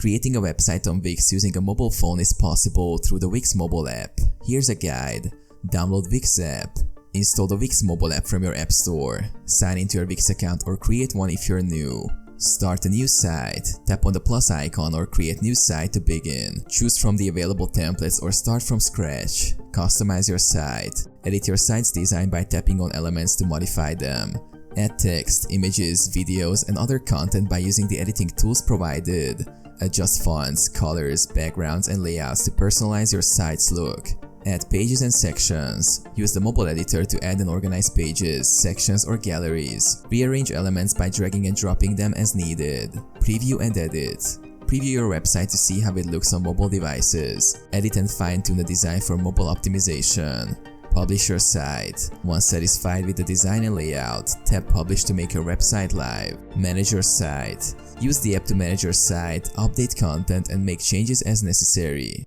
Creating a website on Wix using a mobile phone is possible through the Wix mobile app. Here's a guide. Download Wix app. Install the Wix mobile app from your app store. Sign into your Wix account or create one if you're new. Start a new site. Tap on the plus icon or create new site to begin. Choose from the available templates or start from scratch. Customize your site. Edit your site's design by tapping on elements to modify them. Add text, images, videos, and other content by using the editing tools provided. Adjust fonts, colors, backgrounds, and layouts to personalize your site's look. Add pages and sections. Use the mobile editor to add and organize pages, sections, or galleries. Rearrange elements by dragging and dropping them as needed. Preview and edit. Preview your website to see how it looks on mobile devices. Edit and fine-tune the design for mobile optimization. Publish your site. Once satisfied with the design and layout, tap Publish to make your website live. Manage your site. Use the app to manage your site, update content, and make changes as necessary.